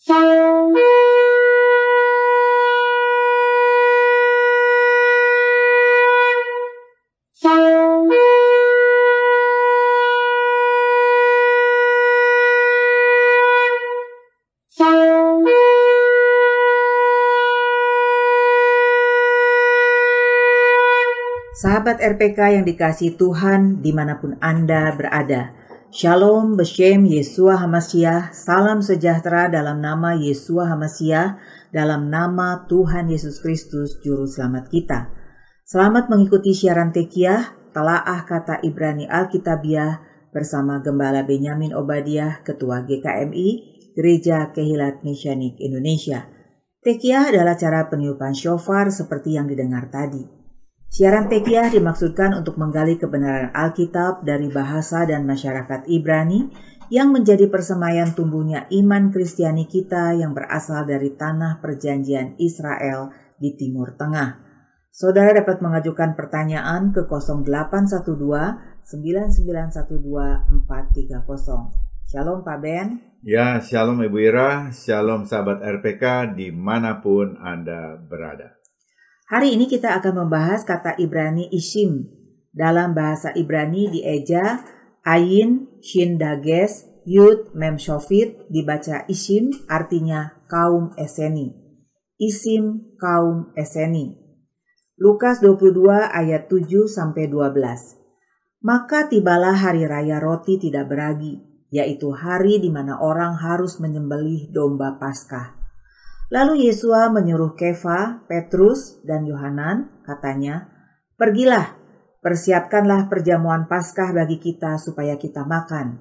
Sahabat RPK yang dikasihi Tuhan dimanapun Anda berada. Shalom Beshem Yeshua HaMashiach, salam sejahtera dalam nama Yeshua HaMashiach, dalam nama Tuhan Yesus Kristus Juru Selamat kita. Selamat mengikuti siaran Tekiah, Telaah Kata Ibrani Alkitabiah bersama Gembala Benyamin Obadiah, Ketua GKMI, Gereja Kehilat Mesianik Indonesia. Tekiah adalah cara peniupan shofar seperti yang didengar tadi. Siaran Tekiah dimaksudkan untuk menggali kebenaran Alkitab dari bahasa dan masyarakat Ibrani yang menjadi persemaian tumbuhnya iman Kristiani kita yang berasal dari tanah perjanjian Israel di Timur Tengah. Saudara dapat mengajukan pertanyaan ke 0812-9912-430. Shalom Pak Ben. Ya, shalom Ibu Ira, shalom sahabat RPK dimanapun Anda berada. Hari ini kita akan membahas kata Ibrani Ishim. Dalam bahasa Ibrani dieja Ayin, Shin Dages, Yud, Mem Shofit, dibaca Ishim, artinya kaum Eseni. Isim kaum Eseni. Lukas 22 ayat 7-12. Maka tibalah hari raya roti tidak beragi, yaitu hari di mana orang harus menyembelih domba Paskah. Lalu Yesua menyuruh Kefa, Petrus, dan Yohanan, katanya, "Pergilah, persiapkanlah perjamuan Paskah bagi kita supaya kita makan."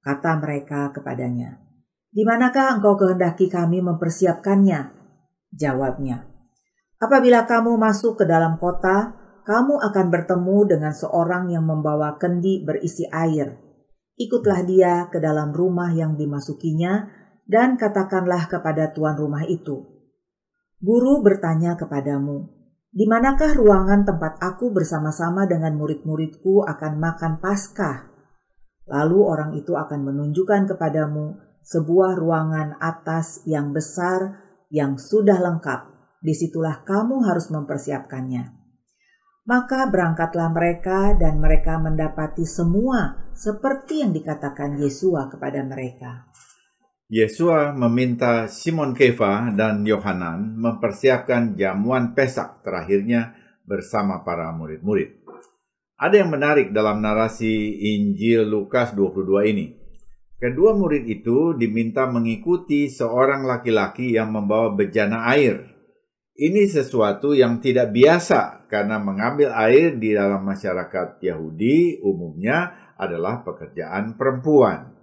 Kata mereka kepadanya, "Di manakah engkau kehendaki kami mempersiapkannya?" Jawabnya, "Apabila kamu masuk ke dalam kota, kamu akan bertemu dengan seorang yang membawa kendi berisi air. Ikutlah dia ke dalam rumah yang dimasukinya, dan katakanlah kepada tuan rumah itu, 'Guru bertanya kepadamu, di manakah ruangan tempat aku bersama-sama dengan murid-muridku akan makan Paskah?' Lalu orang itu akan menunjukkan kepadamu sebuah ruangan atas yang besar yang sudah lengkap. Disitulah kamu harus mempersiapkannya." Maka berangkatlah mereka dan mereka mendapati semua seperti yang dikatakan Yesua kepada mereka. Yesua meminta Simon Kefa dan Yohanan mempersiapkan jamuan Pesak terakhirnya bersama para murid-murid. Ada yang menarik dalam narasi Injil Lukas 22 ini. Kedua murid itu diminta mengikuti seorang laki-laki yang membawa bejana air. Ini sesuatu yang tidak biasa karena mengambil air di dalam masyarakat Yahudi umumnya adalah pekerjaan perempuan.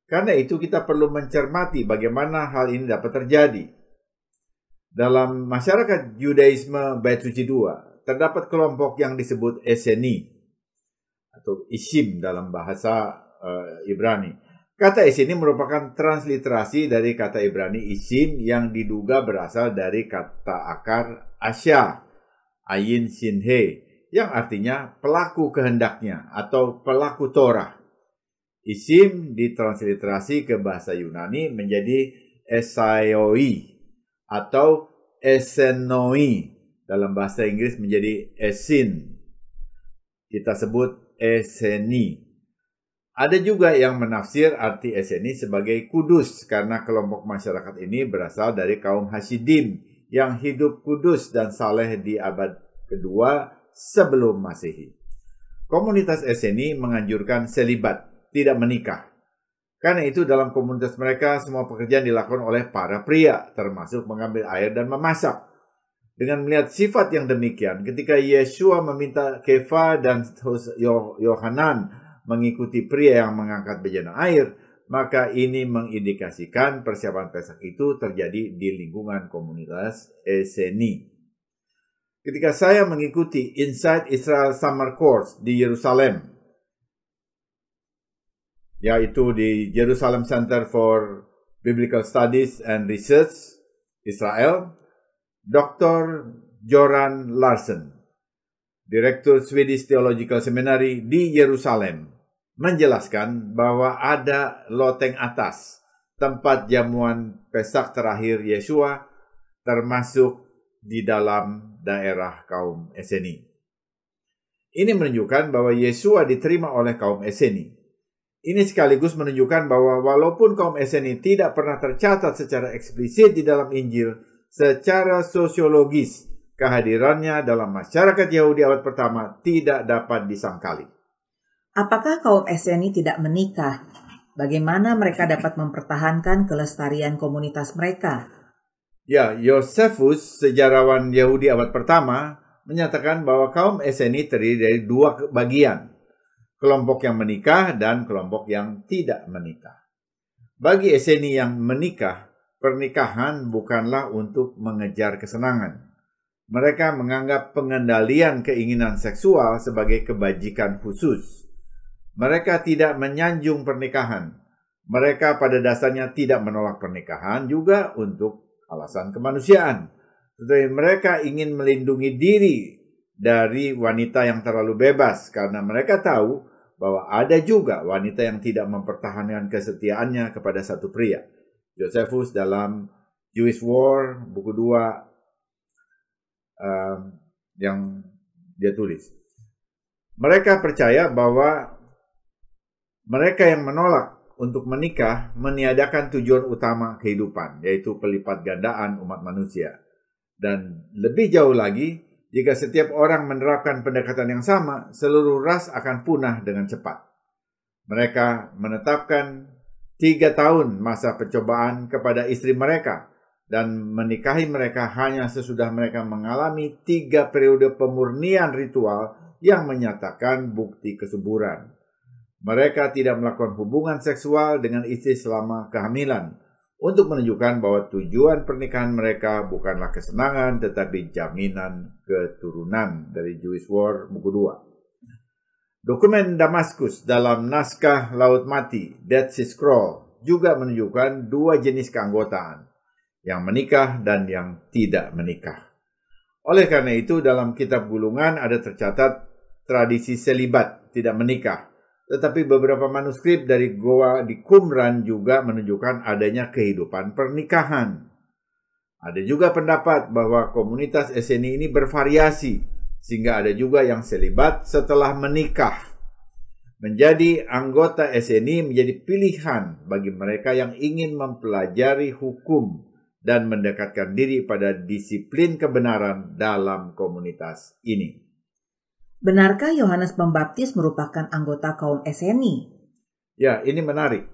Karena itu kita perlu mencermati bagaimana hal ini dapat terjadi. Dalam masyarakat Yudaisme Bait Suci II, terdapat kelompok yang disebut Eseni atau Ishim dalam bahasa Ibrani. Kata Eseni merupakan transliterasi dari kata Ibrani Ishim yang diduga berasal dari kata akar Asya, Ayin Shin He, yang artinya pelaku kehendaknya atau pelaku Torah. Isim ditransliterasi ke bahasa Yunani menjadi esaioi atau esenoi. Dalam bahasa Inggris menjadi esin. Kita sebut eseni. Ada juga yang menafsir arti eseni sebagai kudus karena kelompok masyarakat ini berasal dari kaum Hasidim yang hidup kudus dan saleh di abad kedua sebelum Masehi. Komunitas Eseni menganjurkan selibat, tidak menikah. Karena itu dalam komunitas mereka semua pekerjaan dilakukan oleh para pria, termasuk mengambil air dan memasak. Dengan melihat sifat yang demikian, ketika Yesua meminta Kefa dan Yohanan mengikuti pria yang mengangkat bejana air, maka ini mengindikasikan persiapan Pesak itu terjadi di lingkungan komunitas Eseni. Ketika saya mengikuti Inside Israel Summer Course di Yerusalem, yaitu di Jerusalem Center for Biblical Studies and Research, Israel, Dr. Joran Larsen, Direktur Swedish Theological Seminary di Yerusalem, menjelaskan bahwa ada loteng atas, tempat jamuan Pesak terakhir Yesua, termasuk di dalam daerah kaum Eseni. Ini menunjukkan bahwa Yesua diterima oleh kaum Eseni. Ini sekaligus menunjukkan bahwa walaupun kaum Eseni tidak pernah tercatat secara eksplisit di dalam Injil, secara sosiologis, kehadirannya dalam masyarakat Yahudi abad pertama tidak dapat disangkali. Apakah kaum Eseni tidak menikah? Bagaimana mereka dapat mempertahankan kelestarian komunitas mereka? Ya, Yosefus, sejarawan Yahudi abad pertama, menyatakan bahwa kaum Eseni terdiri dari dua bagian, kelompok yang menikah dan kelompok yang tidak menikah. Bagi Eseni yang menikah, pernikahan bukanlah untuk mengejar kesenangan. Mereka menganggap pengendalian keinginan seksual sebagai kebajikan khusus. Mereka tidak menyanjung pernikahan. Mereka pada dasarnya tidak menolak pernikahan juga untuk alasan kemanusiaan. Tetapi mereka ingin melindungi diri dari wanita yang terlalu bebas karena mereka tahu bahwa ada juga wanita yang tidak mempertahankan kesetiaannya kepada satu pria. Josephus dalam Jewish War, buku 2 yang dia tulis. Mereka percaya bahwa mereka yang menolak untuk menikah meniadakan tujuan utama kehidupan, yaitu pelipat gandaan umat manusia. Dan lebih jauh lagi, jika setiap orang menerapkan pendekatan yang sama, seluruh ras akan punah dengan cepat. Mereka menetapkan 3 tahun masa percobaan kepada istri mereka dan menikahi mereka hanya sesudah mereka mengalami 3 periode pemurnian ritual yang menyatakan bukti kesuburan. Mereka tidak melakukan hubungan seksual dengan istri selama kehamilan untuk menunjukkan bahwa tujuan pernikahan mereka bukanlah kesenangan tetapi jaminan keturunan, dari Jewish War buku 2. Dokumen Damaskus dalam naskah Laut Mati, Dead Sea Scroll, juga menunjukkan 2 jenis keanggotaan, yang menikah dan yang tidak menikah. Oleh karena itu dalam kitab gulungan ada tercatat tradisi selibat, tidak menikah. Tetapi beberapa manuskrip dari Goa di Qumran juga menunjukkan adanya kehidupan pernikahan. Ada juga pendapat bahwa komunitas Eseni ini bervariasi, sehingga ada juga yang selibat setelah menikah. Menjadi anggota Eseni menjadi pilihan bagi mereka yang ingin mempelajari hukum dan mendekatkan diri pada disiplin kebenaran dalam komunitas ini. Benarkah Yohanes Pembaptis merupakan anggota kaum Eseni? Ya, ini menarik.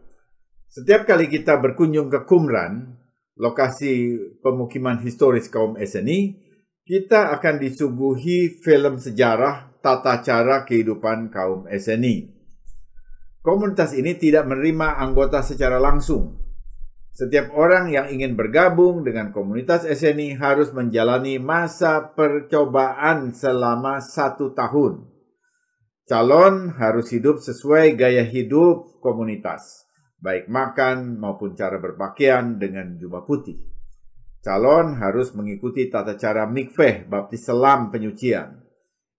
Setiap kali kita berkunjung ke Qumran, lokasi pemukiman historis kaum Eseni, kita akan disuguhi film sejarah tata cara kehidupan kaum Eseni. Komunitas ini tidak menerima anggota secara langsung. Setiap orang yang ingin bergabung dengan komunitas Eseni harus menjalani masa percobaan selama 1 tahun. Calon harus hidup sesuai gaya hidup komunitas, baik makan maupun cara berpakaian dengan jubah putih. Calon harus mengikuti tata cara mikveh, baptis selam penyucian.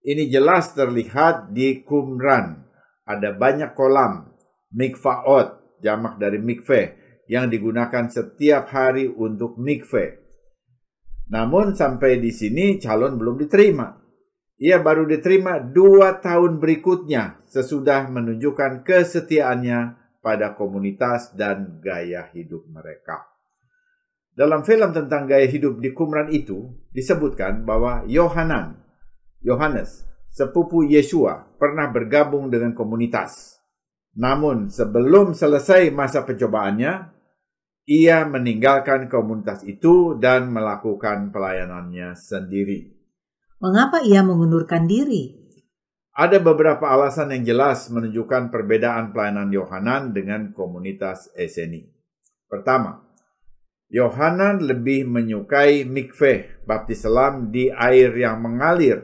Ini jelas terlihat di Qumran. Ada banyak kolam, mikvaot, jamak dari mikveh, yang digunakan setiap hari untuk mikveh. Namun sampai di sini calon belum diterima. Ia baru diterima 2 tahun berikutnya sesudah menunjukkan kesetiaannya pada komunitas dan gaya hidup mereka. Dalam film tentang gaya hidup di Qumran itu disebutkan bahwa Yohanes, sepupu Yesua, pernah bergabung dengan komunitas. Namun sebelum selesai masa percobaannya, ia meninggalkan komunitas itu dan melakukan pelayanannya sendiri. Mengapa ia mengundurkan diri? Ada beberapa alasan yang jelas menunjukkan perbedaan pelayanan Yohanan dengan komunitas Eseni. Pertama, Yohanan lebih menyukai mikveh, baptis selam di air yang mengalir.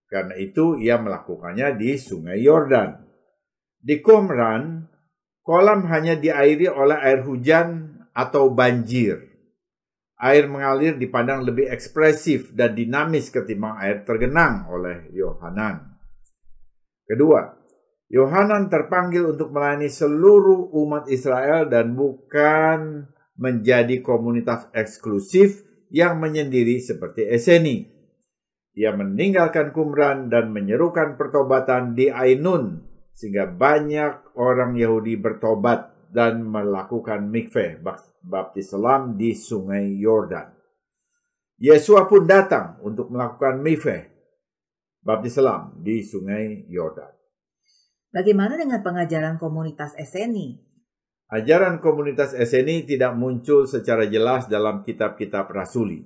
Karena itu ia melakukannya di Sungai Yordan. Di Qumran, kolam hanya diairi oleh air hujan atau banjir. Air mengalir dipandang lebih ekspresif dan dinamis ketimbang air tergenang oleh Yohanan. Kedua, Yohanan terpanggil untuk melayani seluruh umat Israel dan bukan menjadi komunitas eksklusif yang menyendiri seperti Esseni. Ia meninggalkan Qumran dan menyerukan pertobatan di Ainun, sehingga banyak orang Yahudi bertobat dan melakukan mikveh baptiselam di sungai Yordan. Yesua pun datang untuk melakukan mikveh baptiselam di sungai Yordan. Bagaimana dengan pengajaran komunitas Esseni? Ajaran komunitas Esseni tidak muncul secara jelas dalam kitab-kitab rasuli.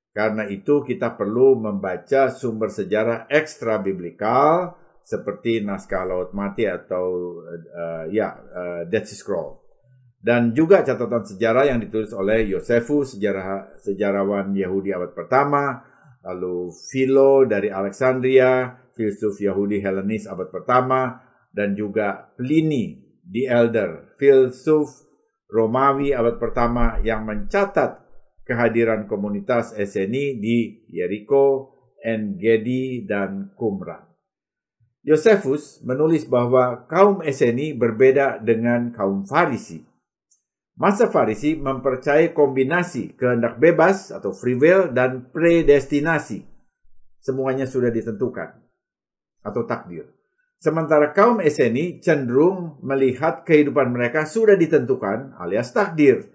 Karena itu kita perlu membaca sumber sejarah ekstra biblikal seperti naskah Laut Mati atau Dead Sea Scroll. Dan juga catatan sejarah yang ditulis oleh Yosefus, sejarawan Yahudi abad pertama, lalu Philo dari Alexandria, filsuf Yahudi Helenis abad pertama, dan juga Pliny the Elder, filsuf Romawi abad pertama yang mencatat kehadiran komunitas Esseni di Yeriko, En-Gedi, dan Qumran. Yosefus menulis bahwa kaum Esseni berbeda dengan kaum Farisi. Masa Farisi mempercayai kombinasi kehendak bebas atau free will dan predestinasi. Semuanya sudah ditentukan atau takdir. Sementara kaum Esseni cenderung melihat kehidupan mereka sudah ditentukan alias takdir.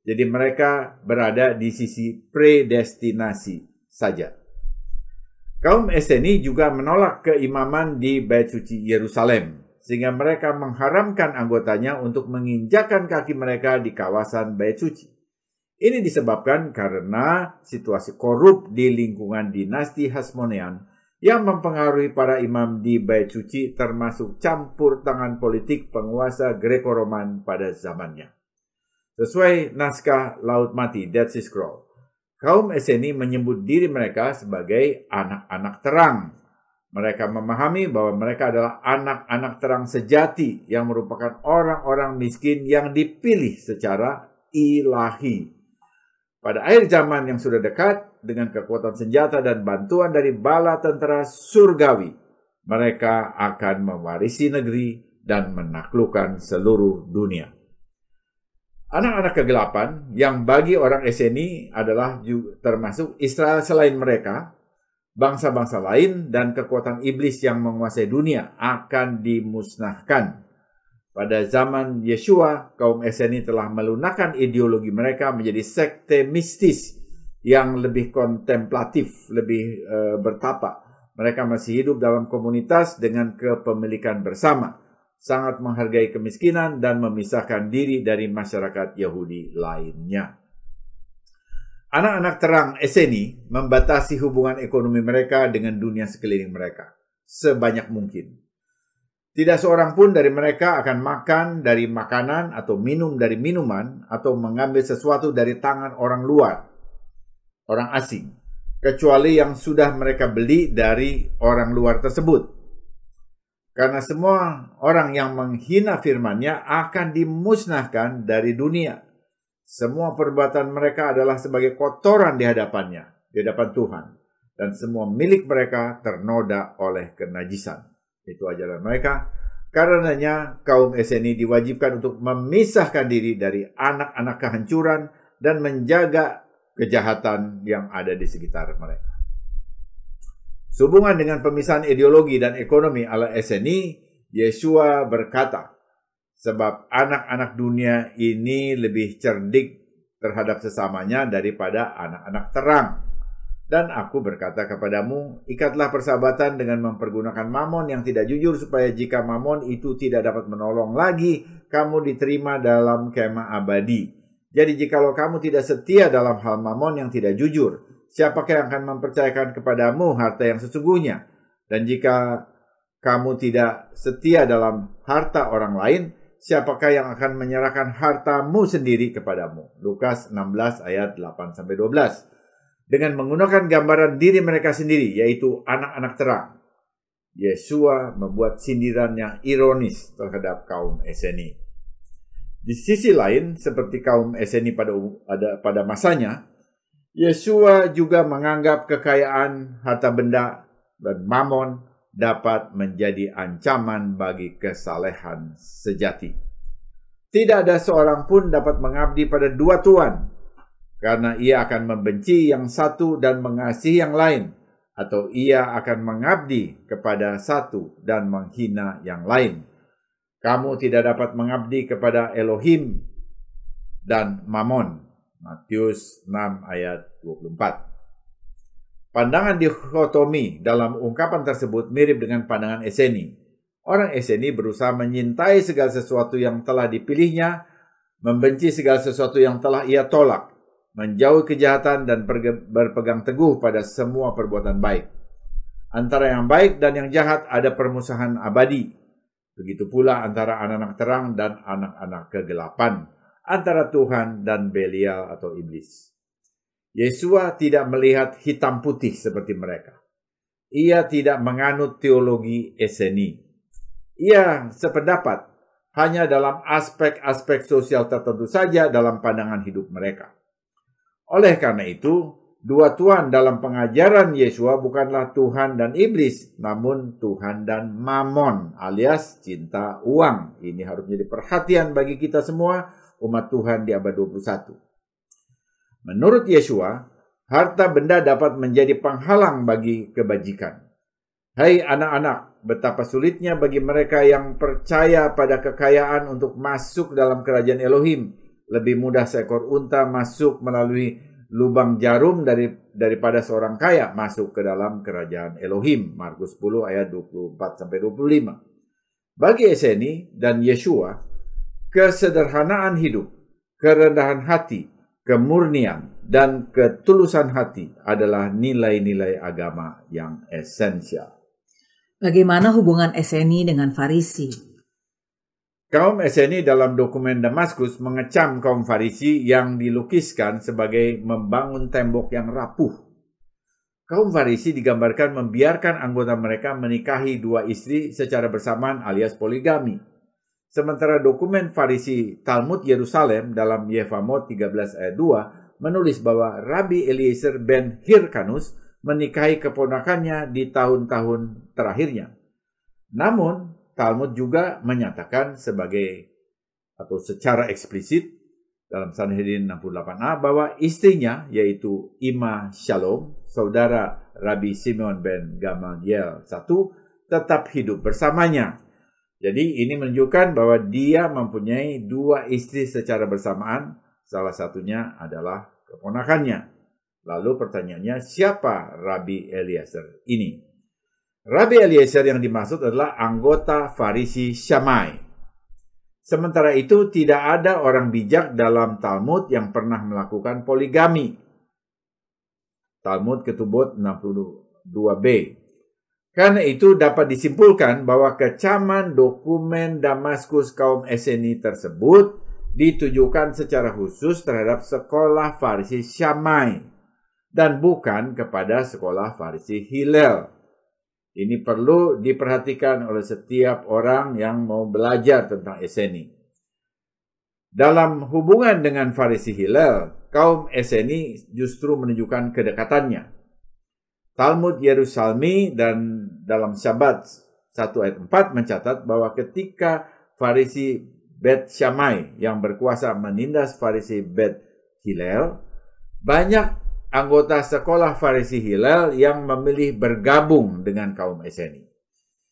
Jadi mereka berada di sisi predestinasi saja. Kaum Esseni juga menolak keimaman di Bait Suci Yerusalem, sehingga mereka mengharamkan anggotanya untuk menginjakkan kaki mereka di kawasan Bait Suci. Ini disebabkan karena situasi korup di lingkungan dinasti Hasmonean yang mempengaruhi para imam di Bait Suci, termasuk campur tangan politik penguasa Greko-Roman pada zamannya. Sesuai naskah Laut Mati, Dead Sea Scroll, kaum Esseni menyebut diri mereka sebagai anak-anak terang. Mereka memahami bahwa mereka adalah anak-anak terang sejati yang merupakan orang-orang miskin yang dipilih secara ilahi. Pada akhir zaman yang sudah dekat, dengan kekuatan senjata dan bantuan dari bala tentara surgawi, mereka akan mewarisi negeri dan menaklukkan seluruh dunia. Anak-anak kegelapan yang bagi orang Esseni adalah termasuk Israel selain mereka, bangsa-bangsa lain dan kekuatan iblis yang menguasai dunia akan dimusnahkan. Pada zaman Yeshua, kaum Esseni telah melunakkan ideologi mereka menjadi sekte mistis yang lebih kontemplatif, lebih bertapa. Mereka masih hidup dalam komunitas dengan kepemilikan bersama, sangat menghargai kemiskinan dan memisahkan diri dari masyarakat Yahudi lainnya. Anak-anak terang Esseni membatasi hubungan ekonomi mereka dengan dunia sekeliling mereka sebanyak mungkin. Tidak seorang pun dari mereka akan makan dari makanan atau minum dari minuman atau mengambil sesuatu dari tangan orang luar, orang asing, kecuali yang sudah mereka beli dari orang luar tersebut. Karena semua orang yang menghina firman-Nya akan dimusnahkan dari dunia. Semua perbuatan mereka adalah sebagai kotoran di hadapan-Nya, di hadapan Tuhan. Dan semua milik mereka ternoda oleh kenajisan. Itu ajaran mereka. Karenanya kaum Esseni diwajibkan untuk memisahkan diri dari anak-anak kehancuran dan menjaga kejahatan yang ada di sekitar mereka. Sehubungan dengan pemisahan ideologi dan ekonomi ala Esseni, Yeshua berkata, sebab anak-anak dunia ini lebih cerdik terhadap sesamanya daripada anak-anak terang. Dan aku berkata kepadamu, ikatlah persahabatan dengan mempergunakan mamon yang tidak jujur, supaya jika mamon itu tidak dapat menolong lagi, kamu diterima dalam kemah abadi. Jadi jikalau kamu tidak setia dalam hal mamon yang tidak jujur, siapakah yang akan mempercayakan kepadamu harta yang sesungguhnya? Dan jika kamu tidak setia dalam harta orang lain, siapakah yang akan menyerahkan hartamu sendiri kepadamu? Lukas 16 ayat 8-12. Dengan menggunakan gambaran diri mereka sendiri, yaitu anak-anak terang, Yeshua membuat sindiran yang ironis terhadap kaum Esseni. Di sisi lain, seperti kaum Esseni pada masanya, Yeshua juga menganggap kekayaan, harta benda, dan mamon dapat menjadi ancaman bagi kesalehan sejati. Tidak ada seorang pun dapat mengabdi pada dua tuan, karena ia akan membenci yang satu dan mengasihi yang lain, atau ia akan mengabdi kepada satu dan menghina yang lain. Kamu tidak dapat mengabdi kepada Elohim dan Mammon. Matius 6 ayat 24. Pandangan dikotomi dalam ungkapan tersebut mirip dengan pandangan Esseni. Orang Esseni berusaha menyintai segala sesuatu yang telah dipilihnya, membenci segala sesuatu yang telah ia tolak, menjauhi kejahatan dan berpegang teguh pada semua perbuatan baik. Antara yang baik dan yang jahat ada permusuhan abadi. Begitu pula antara anak-anak terang dan anak-anak kegelapan, antara Tuhan dan Belial atau iblis. Yesua tidak melihat hitam putih seperti mereka. Ia tidak menganut teologi Esseni. Ia sependapat hanya dalam aspek-aspek sosial tertentu saja dalam pandangan hidup mereka. Oleh karena itu, dua tuan dalam pengajaran Yesua bukanlah Tuhan dan iblis, namun Tuhan dan Mammon alias cinta uang. Ini harus menjadi perhatian bagi kita semua, umat Tuhan di abad 21. Menurut Yesua, harta benda dapat menjadi penghalang bagi kebajikan. Hai anak-anak, betapa sulitnya bagi mereka yang percaya pada kekayaan untuk masuk dalam kerajaan Elohim. Lebih mudah seekor unta masuk melalui lubang jarum daripada seorang kaya masuk ke dalam kerajaan Elohim. Markus 10 ayat 24-25. Bagi Esseni dan Yesua, kesederhanaan hidup, kerendahan hati, kemurnian, dan ketulusan hati adalah nilai-nilai agama yang esensial. Bagaimana hubungan Esseni dengan Farisi? Kaum Esseni dalam dokumen Damaskus mengecam kaum Farisi yang dilukiskan sebagai membangun tembok yang rapuh. Kaum Farisi digambarkan membiarkan anggota mereka menikahi dua istri secara bersamaan alias poligami. Sementara dokumen Farisi Talmud Yerusalem dalam Yevamot 13 ayat 2 menulis bahwa Rabbi Eliezer ben Hirkanus menikahi keponakannya di tahun-tahun terakhirnya. Namun, Talmud juga menyatakan secara eksplisit dalam Sanhedrin 68a bahwa istrinya yaitu Ima Shalom, saudara Rabbi Simeon ben Gamaliel I, tetap hidup bersamanya. Jadi ini menunjukkan bahwa dia mempunyai dua istri secara bersamaan, salah satunya adalah keponakannya. Lalu pertanyaannya, siapa Rabbi Eliezer ini? Rabbi Eliezer yang dimaksud adalah anggota Farisi Shammai. Sementara itu tidak ada orang bijak dalam Talmud yang pernah melakukan poligami. Talmud Ketubot 62b. Karena itu dapat disimpulkan bahwa kecaman dokumen Damaskus kaum Esseni tersebut ditujukan secara khusus terhadap sekolah Farisi Shammai dan bukan kepada sekolah Farisi Hillel. Ini perlu diperhatikan oleh setiap orang yang mau belajar tentang Esseni. Dalam hubungan dengan Farisi Hillel, kaum Esseni justru menunjukkan kedekatannya. Talmud Yerusalmi dan dalam Syabat 1 ayat 4 mencatat bahwa ketika Farisi Bet Shammai yang berkuasa menindas Farisi Bet Hillel, banyak anggota sekolah Farisi Hillel yang memilih bergabung dengan kaum Esseni.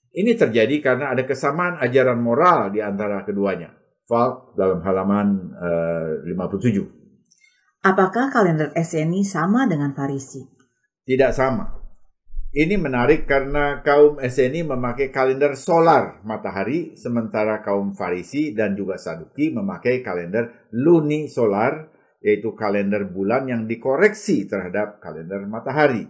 Ini terjadi karena ada kesamaan ajaran moral di antara keduanya. Falk dalam halaman 57. Apakah kalender Esseni sama dengan Farisi? Tidak sama. Ini menarik karena kaum Esseni memakai kalender solar matahari, sementara kaum Farisi dan juga Saduki memakai kalender lunisolar, yaitu kalender bulan yang dikoreksi terhadap kalender matahari.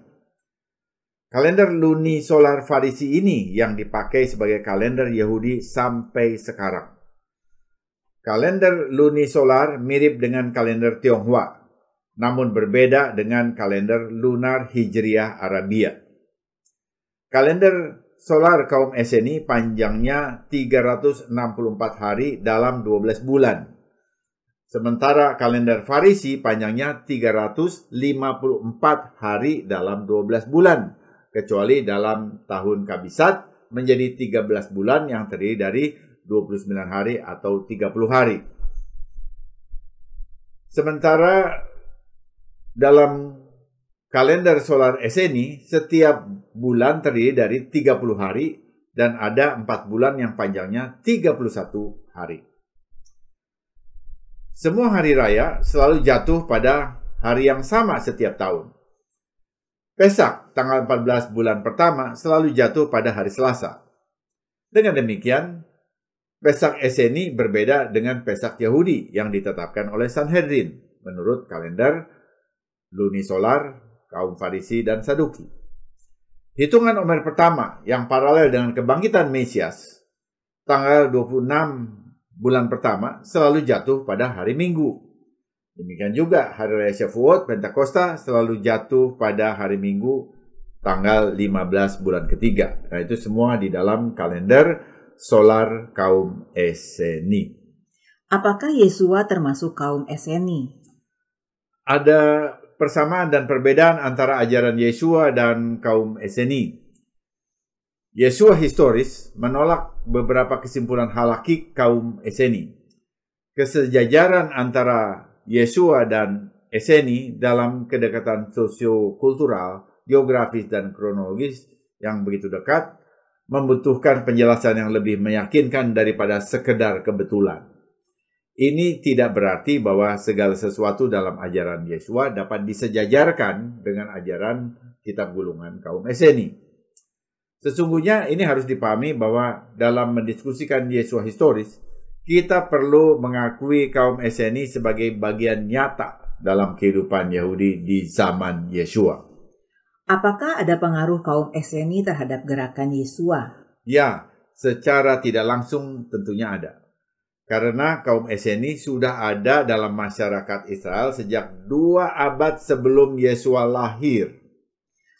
Kalender lunisolar Farisi ini yang dipakai sebagai kalender Yahudi sampai sekarang. Kalender lunisolar mirip dengan kalender Tionghoa, namun berbeda dengan kalender lunar Hijriah Arabia. Kalender solar kaum Esseni panjangnya 364 hari dalam 12 bulan. Sementara kalender Farisi panjangnya 354 hari dalam 12 bulan. kecuali dalam tahun Kabisat menjadi 13 bulan yang terdiri dari 29 hari atau 30 hari. Sementara dalam kalender solar Eseni, setiap bulan terdiri dari 30 hari dan ada 4 bulan yang panjangnya 31 hari. Semua hari raya selalu jatuh pada hari yang sama setiap tahun. Pesak, tanggal 14 bulan pertama, selalu jatuh pada hari Selasa. Dengan demikian, Pesak Eseni berbeda dengan Pesak Yahudi yang ditetapkan oleh Sanhedrin menurut kalender lunisolar kaum Farisi dan Saduki. Hitungan Omer pertama yang paralel dengan kebangkitan Mesias, tanggal 26 bulan pertama, selalu jatuh pada hari Minggu. Demikian juga Hari Raya Shavuot, Pentakosta selalu jatuh pada hari Minggu tanggal 15 bulan ketiga. Nah, itu semua di dalam kalender solar kaum Eseni. Apakah Yesua termasuk kaum Eseni? Ada persamaan dan perbedaan antara ajaran Yesua dan kaum Eseni. Yesua historis menolak beberapa kesimpulan halakik kaum Eseni. Kesejajaran antara Yesua dan Eseni dalam kedekatan sosiokultural, geografis, dan kronologis yang begitu dekat membutuhkan penjelasan yang lebih meyakinkan daripada sekedar kebetulan. Ini tidak berarti bahwa segala sesuatu dalam ajaran Yesua dapat disejajarkan dengan ajaran kitab gulungan kaum Eseni. Sesungguhnya ini harus dipahami bahwa dalam mendiskusikan Yesua historis, kita perlu mengakui kaum Eseni sebagai bagian nyata dalam kehidupan Yahudi di zaman Yesua. Apakah ada pengaruh kaum Eseni terhadap gerakan Yesua? Ya, secara tidak langsung tentunya ada. Karena kaum Eseni sudah ada dalam masyarakat Israel sejak 2 abad sebelum Yesua lahir.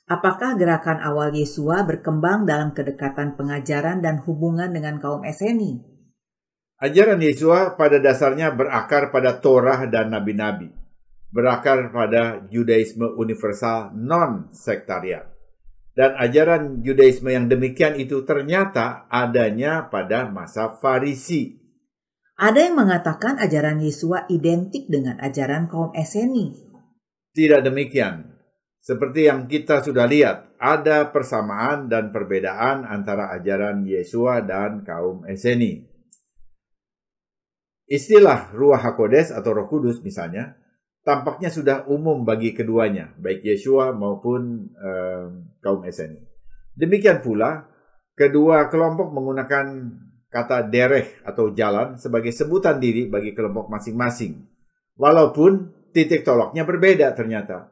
Apakah gerakan awal Yesua berkembang dalam kedekatan pengajaran dan hubungan dengan kaum Eseni? Ajaran Yesua pada dasarnya berakar pada Torah dan nabi-nabi, berakar pada Judaisme universal non-sektarian. Dan ajaran Judaisme yang demikian itu ternyata adanya pada masa Farisi. Ada yang mengatakan ajaran Yesua identik dengan ajaran kaum Eseni. Tidak demikian. Seperti yang kita sudah lihat, ada persamaan dan perbedaan antara ajaran Yesua dan kaum Eseni. Istilah Ruach HaKodesh atau Roh Kudus misalnya, tampaknya sudah umum bagi keduanya, baik Yesua maupun kaum Eseni. Demikian pula, kedua kelompok menggunakan kata derech atau jalan sebagai sebutan diri bagi kelompok masing-masing. Walaupun titik tolaknya berbeda ternyata.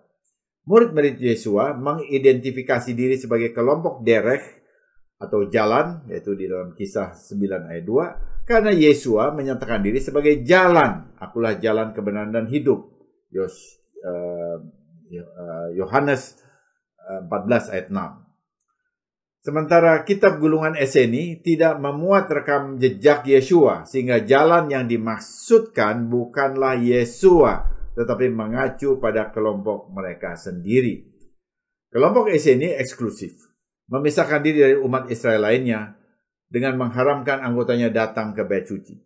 Murid-murid Yesua mengidentifikasi diri sebagai kelompok derech atau jalan, yaitu di dalam Kisah 9 ayat 2, karena Yesua menyatakan diri sebagai jalan. Akulah jalan kebenaran dan hidup. Yohanes 14 ayat 6. Sementara kitab gulungan Eseni tidak memuat rekam jejak Yesua, sehingga jalan yang dimaksudkan bukanlah Yesua, tetapi mengacu pada kelompok mereka sendiri. Kelompok Eseni eksklusif, memisahkan diri dari umat Israel lainnya dengan mengharamkan anggotanya datang ke bait suci.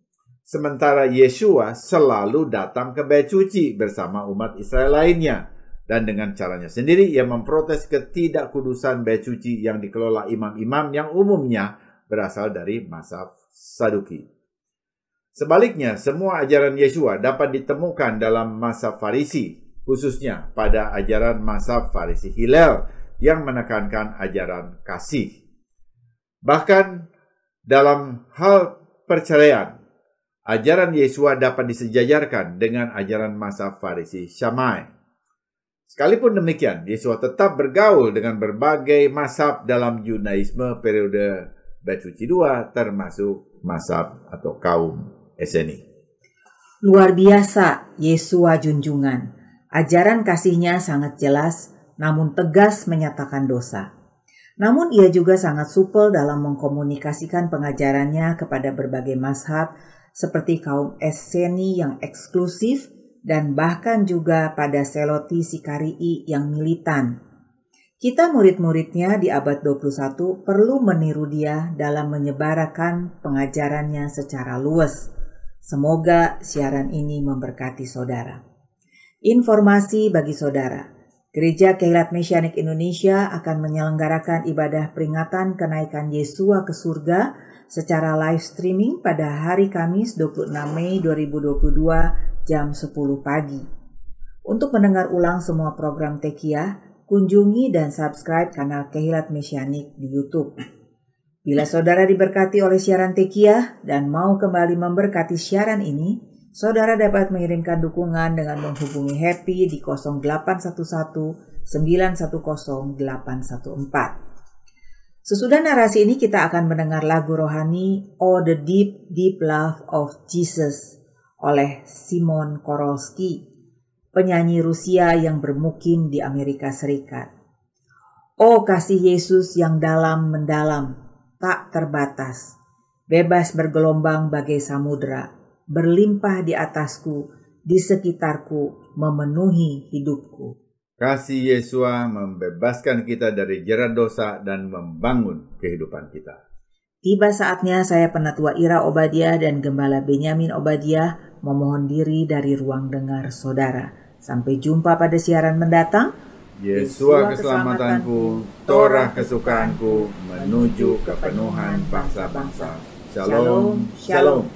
Sementara Yesua selalu datang ke bait suci bersama umat Israel lainnya, dan dengan caranya sendiri ia memprotes ketidakkudusan bait suci yang dikelola imam-imam yang umumnya berasal dari mazhab Saduki. Sebaliknya, semua ajaran Yesua dapat ditemukan dalam mazhab Farisi, khususnya pada ajaran mazhab Farisi Hillel yang menekankan ajaran kasih. Bahkan dalam hal perceraian, ajaran Yesua dapat disejajarkan dengan ajaran mazhab Farisi Shammai. Sekalipun demikian, Yesua tetap bergaul dengan berbagai mazhab dalam Judaisme periode Bait Suci II, termasuk mazhab atau kaum Eseni. Luar biasa Yesua junjungan. Ajaran kasihnya sangat jelas, namun tegas menyatakan dosa. Namun ia juga sangat supel dalam mengkomunikasikan pengajarannya kepada berbagai mazhab, seperti kaum Eseni yang eksklusif, dan bahkan juga pada Seloti Sikarii yang militan. Kita murid-muridnya di abad 21 perlu meniru dia dalam menyebarkan pengajarannya secara luas. Semoga siaran ini memberkati saudara. Informasi bagi saudara. Gereja Kehillat Mesianik Indonesia akan menyelenggarakan ibadah peringatan kenaikan Yesua ke surga secara live streaming pada hari Kamis 26 Mei 2022 jam 10 pagi. Untuk mendengar ulang semua program Tekiyah, kunjungi dan subscribe kanal Kehillat Mesianik di YouTube. Bila saudara diberkati oleh siaran Tekiyah dan mau kembali memberkati siaran ini, saudara dapat mengirimkan dukungan dengan menghubungi Happy di 0811 910 814. Sesudah narasi ini kita akan mendengar lagu rohani Oh the Deep Deep Love of Jesus oleh Simon Korolski, penyanyi Rusia yang bermukim di Amerika Serikat. Oh kasih Yesus yang dalam mendalam, tak terbatas, bebas bergelombang bagai samudera, berlimpah di atasku, di sekitarku, memenuhi hidupku. Kasih Yesua membebaskan kita dari jerat dosa dan membangun kehidupan kita. Tiba saatnya saya Penatua Ira Obadiah dan Gembala Benyamin Obadiah memohon diri dari ruang dengar saudara. Sampai jumpa pada siaran mendatang. Yesua keselamatanku, Torah kesukaanku, menuju kepenuhan bangsa-bangsa. Shalom, shalom.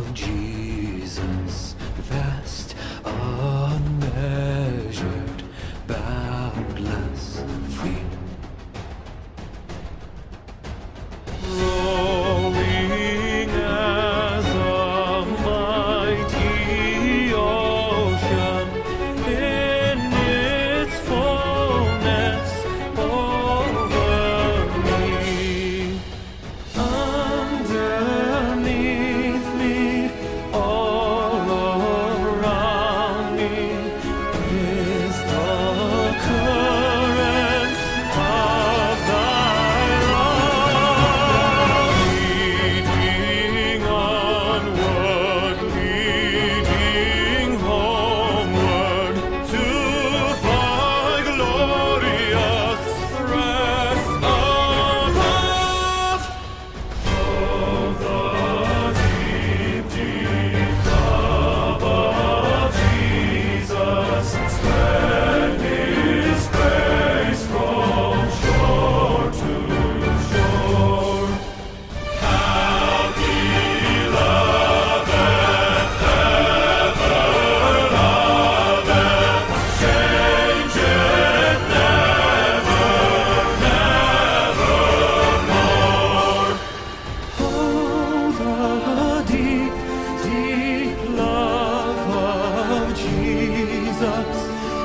Jesus,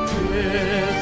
'tis